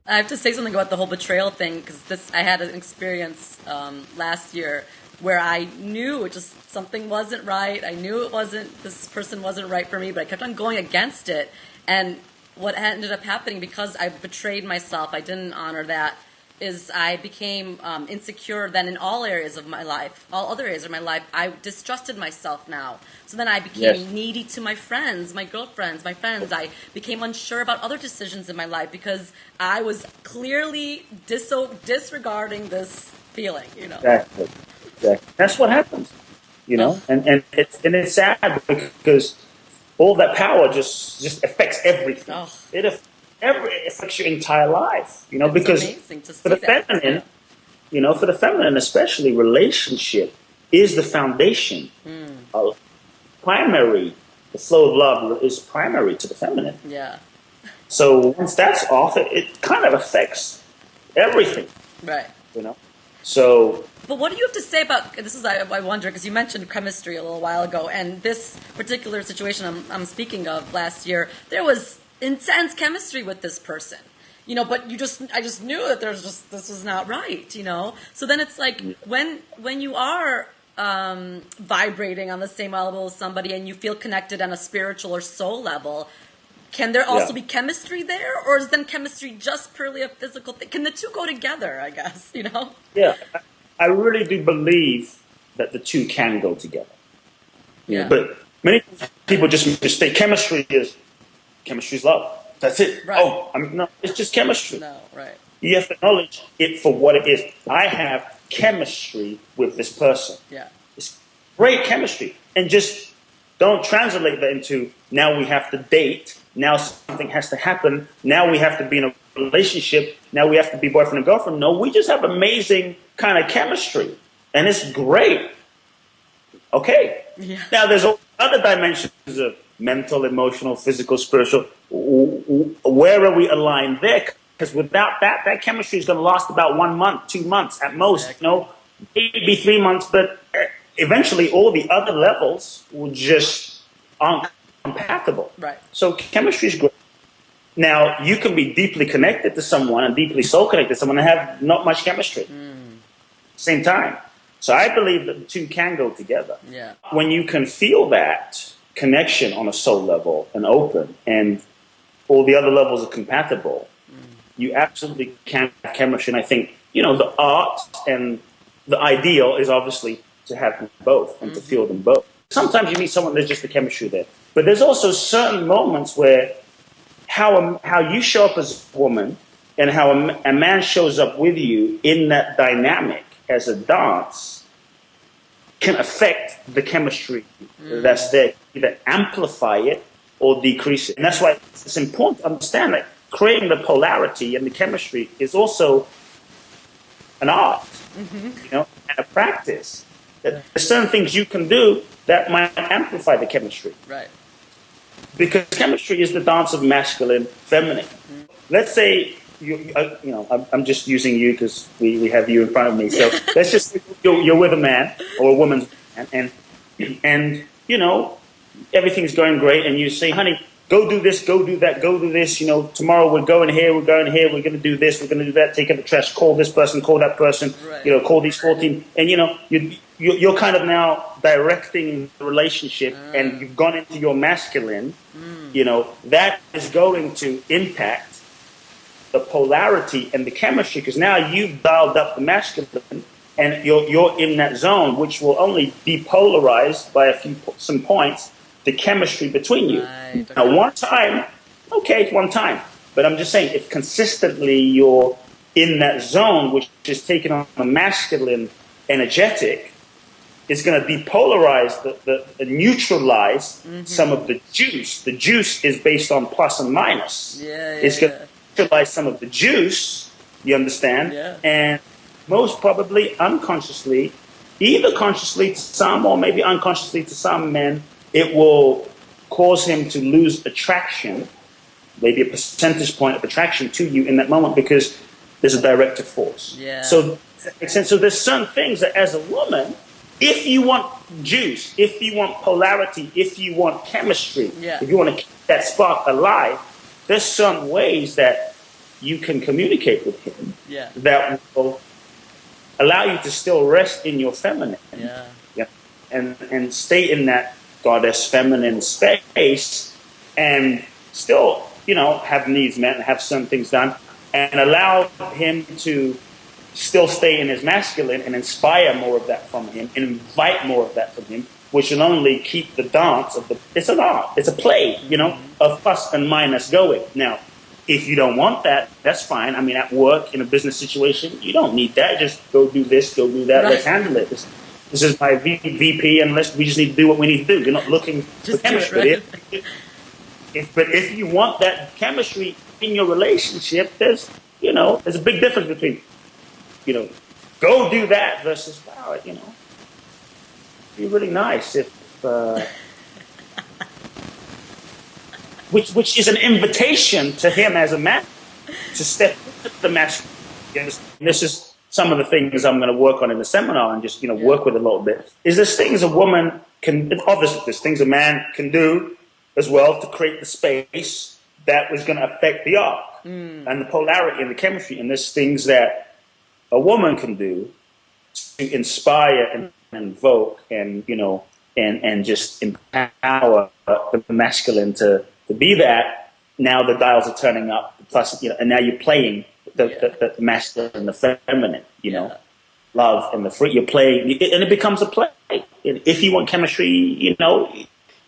I have to say something about the whole betrayal thing because this I had an experience last year where I knew it just something wasn't right. I knew it wasn't this person wasn't right for me, but I kept on going against it. And what ended up happening because I betrayed myself, I didn't honor that. Is I became insecure then in all areas of my life, all other areas of my life. I distrusted myself now. So then I became needy to my friends, my girlfriends, my friends. I became unsure about other decisions in my life because I was clearly disregarding this feeling, Exactly. Exactly. That's what happens, Oh, and it's sad because all that power just affects everything. oh, It affects your entire life, it's because amazing to for see the that. Yeah. feminine, for the feminine especially, relationship is the foundation. Uh, primary, the flow of love is primary to the feminine. Yeah. So once that's off, it kind of affects everything, Right. you know. So But what do you have to say about this? I wonder because you mentioned chemistry a little while ago, and this particular situation I'm speaking of last year, there was intense chemistry with this person, But I just knew that this was not right. So then it's like when you are vibrating on the same level as somebody, and you feel connected on a spiritual or soul level. Can there yeah, also be chemistry there, or is then chemistry just purely a physical thing? Can the two go together? I guess. yeah, I really do believe that the two can go together. Yeah. But many people just mistake chemistry is love. That's it. Right. Oh, no, it's just chemistry. No. Right. You have to acknowledge it for what it is. I have chemistry with this person. Yeah. It's great chemistry. And just don't translate that into now we have to date. Now something has to happen. Now we have to be in a relationship. Now we have to be boyfriend and girlfriend. No, we just have amazing kind of chemistry. And it's great. Okay. Yeah. Now there's all other dimensions of mental, emotional, physical, spiritual. Where are we aligned there? Because without that chemistry is going to last about 1 month, 2 months at most. Exactly. Maybe 3 months. But eventually, all the other levels will just aren't compatible. Right. So chemistry is great. Now you can be deeply connected to someone and deeply soul connected to someone and have not much chemistry. Same time. So I believe that the two can go together. Yeah. When you can feel that connection on a soul level and open, and all the other levels are compatible, you absolutely can have chemistry. And I think, the art and the ideal is obviously to have them both and to feel them both. Sometimes you meet someone, there's just the chemistry there. But there's also certain moments where how you show up as a woman and how a man shows up with you in that dynamic as a dance can affect the chemistry that's there, either amplify it or decrease it. And that's why it's important to understand that creating the polarity and the chemistry is also an art, and a practice. That there's certain things you can do that might amplify the chemistry. Right. Because chemistry is the dance of masculine, feminine. Let's say I'm just using you because we have you in front of me. So let's just say you're with a man or a woman's man, and everything's going great, and you say, honey, go do this, go do that, go do this. Tomorrow we're going here, we're going to do this, we're going to do that. Take out the trash, call this person, call that person. Right. Call these 14, and you're kind of now directing the relationship, and you've gone into your masculine. That is going to impact the polarity and the chemistry, because now you've dialed up the masculine and you're in that zone, which will only depolarize by some points the chemistry between you. Right. Now, one time, okay, one time, but I'm just saying, if consistently you're in that zone, which is taking on the masculine energetic, it's going to depolarize, the neutralize some of the juice. The juice is based on plus and minus. It's going to neutralize some of the juice, you understand? Yeah. And most probably unconsciously, either consciously to some or maybe unconsciously to some men, it will cause him to lose attraction, maybe a percentage point of attraction to you in that moment, because there's a directive force. Yeah. So there's certain things that as a woman, if you want juice, if you want polarity, if you want chemistry, if you want to keep that spark alive, there's certain ways that you can communicate with him Yeah. that will allow you to still rest in your feminine. Yeah. Yeah. And stay in that goddess feminine space and still, have needs met and have some things done and allow him to still stay in his masculine and inspire more of that from him and invite more of that from him, which will only keep the dance it's an art, it's a play, of plus and minus going. Now, if you don't want that, that's fine. I mean, at work, in a business situation, you don't need that. Just go do this, go do that, let's handle it. This is my VP, and we just need to do what we need to do. You're not looking for chemistry. Right? But if you want that chemistry in your relationship, there's a big difference between, go do that versus, wow, it'd be really nice if, which is an invitation to him as a man to step into the masculine. This is some of the things I'm going to work on in the seminar and just, work with a little bit. Is there's things a woman can, obviously there's things a man can do as well to create the space that was going to affect the art and the polarity and the chemistry. And there's things that a woman can do to inspire and invoke and, and just empower the masculine to be that. Now the dials are turning up, plus, and now you're playing the masculine and the feminine, love and the free. You're playing, and it becomes a play. If you want chemistry,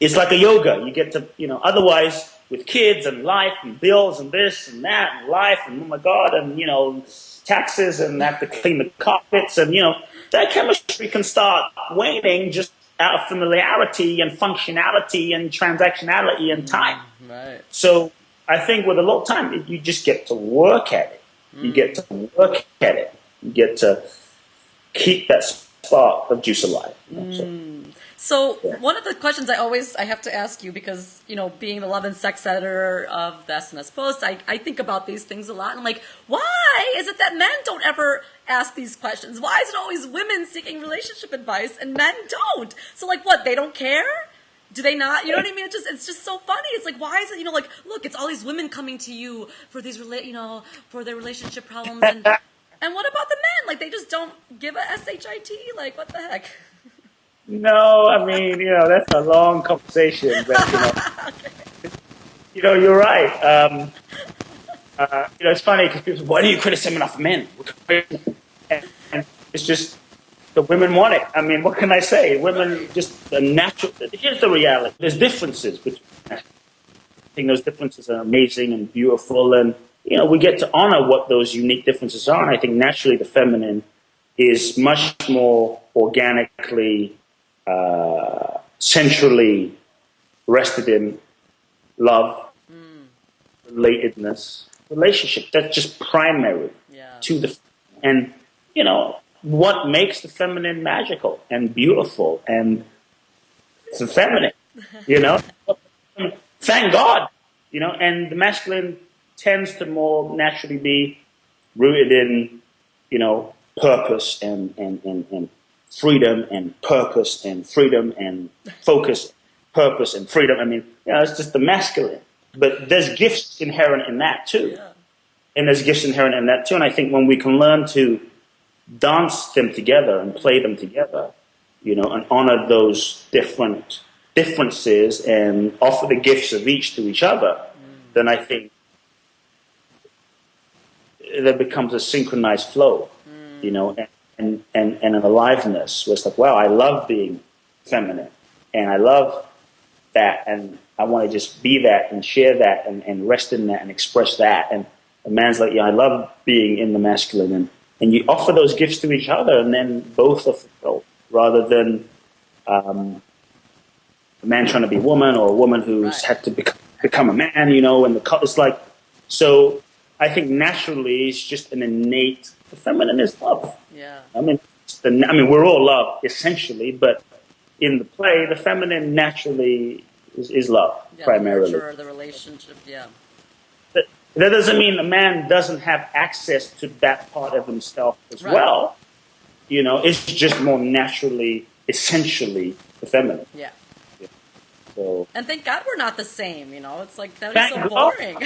it's like a yoga. You get to, otherwise with kids and life and bills and this and that and life and oh my God and, taxes and have to clean the carpets and, that chemistry can start waning just out of familiarity and functionality and transactionality and time. Right. So I think with a lot of time, you just get to work at it. You get to work at it. You get to keep that spark of juice alive. So one of the questions I have to ask you, because, being the love and sex editor of the SNS Post, I think about these things a lot. And I'm like, why is it that men don't ever ask these questions? Why is it always women seeking relationship advice and men don't? So like what, they don't care? Do they not? You know what I mean? It's just so funny. It's like, why is it, look, it's all these women coming to you for these, for their relationship problems. And what about the men? Like, they just don't give a SHIT? Like, what the heck? No, I mean, that's a long conversation, but, you're right. It's funny because people say, why do you criticize enough men? And it's just, the women want it. I mean, what can I say? Women just the natural. Here's the reality. There's differences between. I think those differences are amazing and beautiful, and we get to honor what those unique differences are. And I think naturally the feminine is much more organically, centrally rested in love, relatedness, relationship. That's just primary to the and what makes the feminine magical and beautiful and it's feminine, Thank God, and the masculine tends to more naturally be rooted in, purpose and freedom and purpose and freedom and focus, purpose and freedom. I mean, it's just the masculine. But there's gifts inherent in that too. Yeah. And there's gifts inherent in that too. And I think when we can learn to dance them together and play them together, and honor those differences and offer the gifts of each to each other, then I think there becomes a synchronized flow, and an aliveness where it's like, wow, I love being feminine and I love that and I want to just be that and share that and rest in that and express that. And a man's like, I love being in the masculine and you offer those gifts to each other and then both are fulfilled rather than a man trying to be a woman or a woman who's had to become a man, and it's like, so I think naturally it's just an innate, the feminine is love. Yeah. I mean, we're all love essentially, but in the play, the feminine naturally is love primarily. The nurture, the relationship, That doesn't mean a man doesn't have access to that part of himself as well. It's just more naturally, essentially, the feminine. Yeah. So, and thank God we're not the same. It's like that is so boring.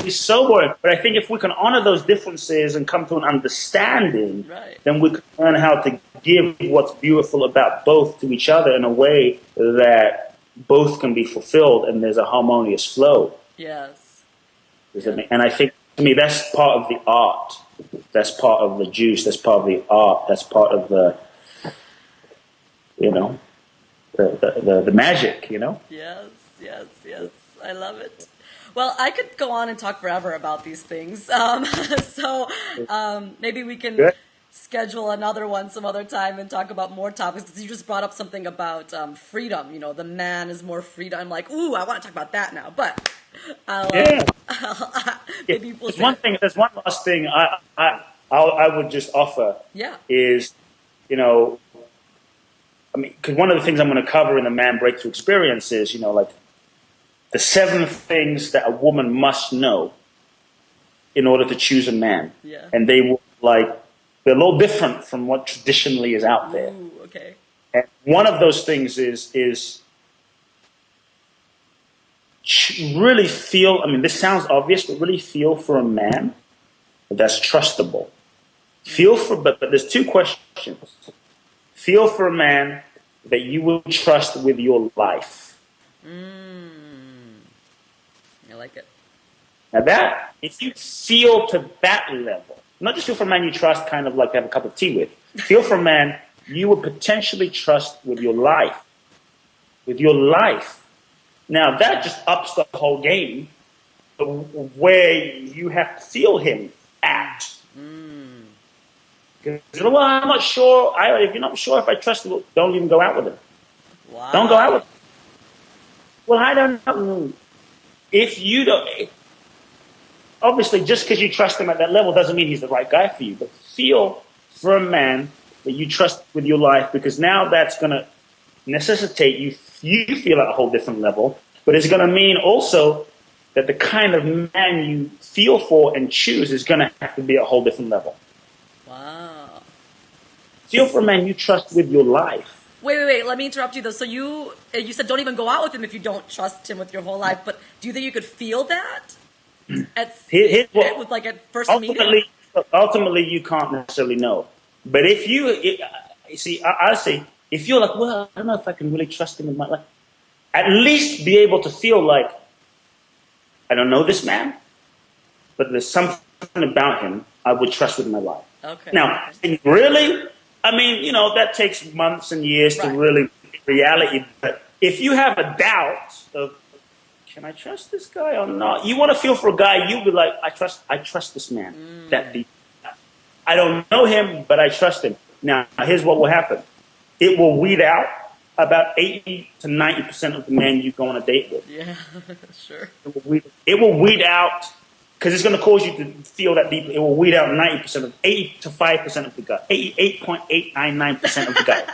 be so boring. But I think if we can honor those differences and come to an understanding, Right. then we can learn how to give what's beautiful about both to each other in a way that both can be fulfilled and there's a harmonious flow. Yes. And I think, to me, that's part of the art. That's part of the juice. That's part of the art. That's part of the, the magic, Yes, yes, yes. I love it. Well, I could go on and talk forever about these things. So maybe we can Good. schedule another one some other time and talk about more topics. Because you just brought up something about freedom. The man is more freedom. I'm like, ooh, I want to talk about that now. But maybe we'll There's one last thing I would just offer. Yeah. Is, because one of the things I'm going to cover in the Man Breakthrough Experience is, like the 7 things that a woman must know in order to choose a man. Yeah. And they're a little different from what traditionally is out there. Ooh, okay. And one of those things is really feel, this sounds obvious, but really feel for a man that's trustable. But there's 2 questions. Feel for a man that you will trust with your life. I like it. Now if you feel to that level, not just feel for a man you trust kind of like to have a cup of tea with, feel for a man you would potentially trust with your life. With your life. Now that just ups the whole game where you have to feel him at. Well, I'm not sure. If you're not sure if I trust him, don't even go out with him. Wow. Don't go out with him. Well, I don't know. If you don't, obviously, just because you trust him at that level doesn't mean he's the right guy for you. But feel for a man that you trust with your life, because now that's going to necessitate you feel at a whole different level. But it's going to mean also that the kind of man you feel for and choose is going to have to be at a whole different level. Wow. Feel for a man you trust with your life. Wait. Let me interrupt you, though. So you said don't even go out with him if you don't trust him with your whole life. But do you think you could feel that? With at first meeting? Ultimately, you can't necessarily know. But if I say, if you're like, well, I don't know if I can really trust him with my life, at least be able to feel like, I don't know this man, but there's something about him I would trust with my life. Okay. Now, really, that takes months and years to really reality. But if you have a doubt of, can I trust this guy or not? You want to feel for a guy, you'll be like, I trust this man that deep. I don't know him, but I trust him. Now, here's what will happen. It will weed out about 80 to 90% of the men you go on a date with. Yeah, sure. It will weed out, because it's going to cause you to feel that deeply. It will weed out 80 to 5% of the guy. 88.899% of the guy.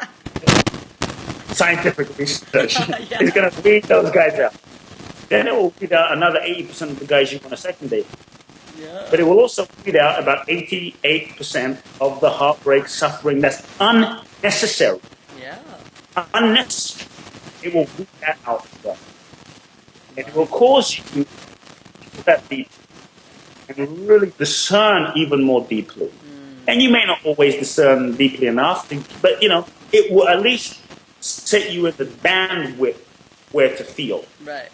Scientific research. Yeah. It's going to weed those guys out. Then it will weed out another 80% of the guys you go on a second date. Yeah. But it will also weed out about 88% of the heartbreak suffering that's unnecessary. Yeah. Unnecessary. It will weed that out. And it will cause you to feel that deep and really discern even more deeply. And you may not always discern deeply enough, but it will at least set you in the bandwidth where to feel. Right.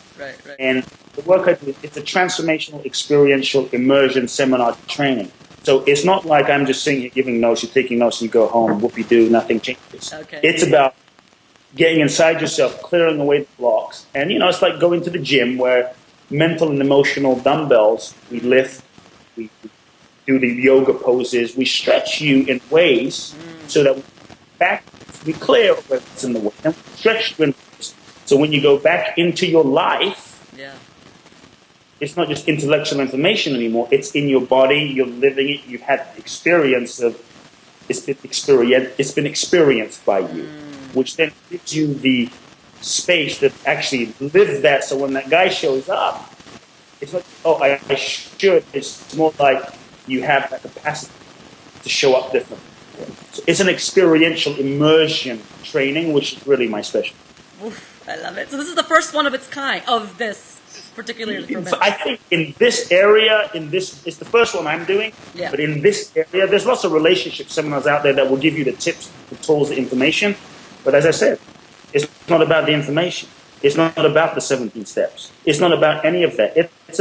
And the work I do, it's a transformational, experiential, immersion seminar training. So it's not like I'm just sitting here giving notes, you're taking notes, and you go home, whoopie-doo, nothing changes. Okay. It's about getting inside yourself, clearing away the blocks. And, it's like going to the gym where mental and emotional dumbbells, we lift, we do the yoga poses, we stretch you in ways so that we clear what's in the way, and we stretch you in ways. So when you go back into your life, it's not just intellectual information anymore. It's in your body. You're living it. You've had the experience of it's been experienced by you, which then gives you the space to actually live that. So when that guy shows up, it's not, I should. It's more like you have that capacity to show up differently. So it's an experiential immersion training, which is really my specialty. Oof. I love it. So this is the first one of its kind, of this particular for men. I think in this area, it's the first one I'm doing, Yeah. but in this area, there's lots of relationship seminars out there that will give you the tips, the tools, the information. But as I said, it's not about the information. It's not about the 17 steps. It's not about any of that. It's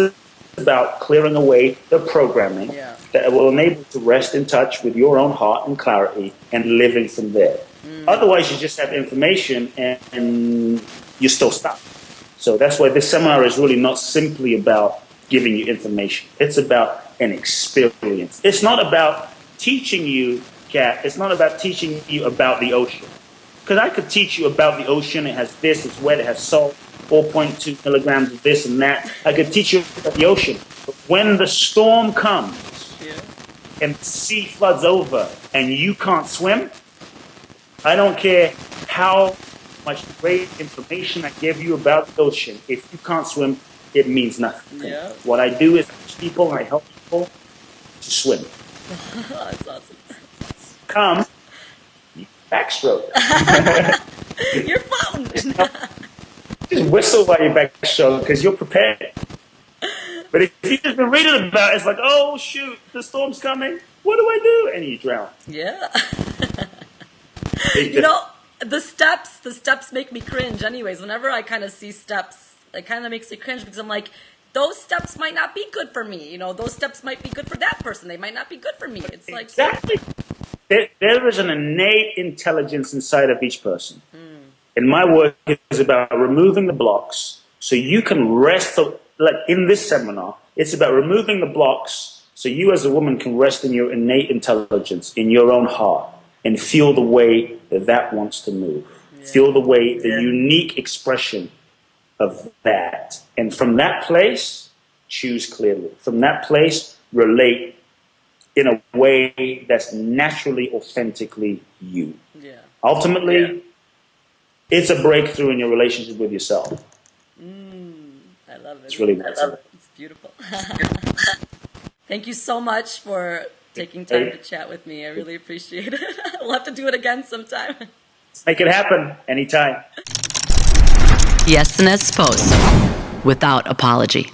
about clearing away the programming that will enable you to rest in touch with your own heart and clarity and living from there. Otherwise, you just have information and you're still stuck. So that's why this seminar is really not simply about giving you information. It's about an experience. It's not about teaching you, Kat, it's not about teaching you about the ocean. Because I could teach you about the ocean. It has this, it's wet, it has salt, 4.2 milligrams of this and that. I could teach you about the ocean. But when the storm comes and the sea floods over and you can't swim, I don't care how much great information I give you about the ocean. If you can't swim, it means nothing. Yeah. What I do is I teach people and I help people to swim. That's awesome. Come, you backstroke. You're floating. Just whistle while you backstroke because you're prepared. But if you've just been reading about it, it's like, oh shoot, the storm's coming. What do I do? And you drown. Yeah. You know, the steps make me cringe anyways. Whenever I kind of see steps, it kind of makes me cringe because I'm like, those steps might not be good for me. You know, those steps might be good for that person. They might not be good for me. It's like... Exactly. There is an innate intelligence inside of each person. And my work is about removing the blocks so you can rest, like in this seminar, it's about removing the blocks so you as a woman can rest in your innate intelligence, in your own heart, and feel the way that wants to move. Yeah. Feel the way, the unique expression of that. And from that place, choose clearly. From that place, relate in a way that's naturally, authentically you. Yeah. Ultimately, it's a breakthrough in your relationship with yourself. I love it. It's really I love it. It's beautiful. Thank you so much for taking time to chat with me. I really appreciate it. We'll have to do it again sometime. Let's make it happen anytime. Yes, and as supposed, without apology.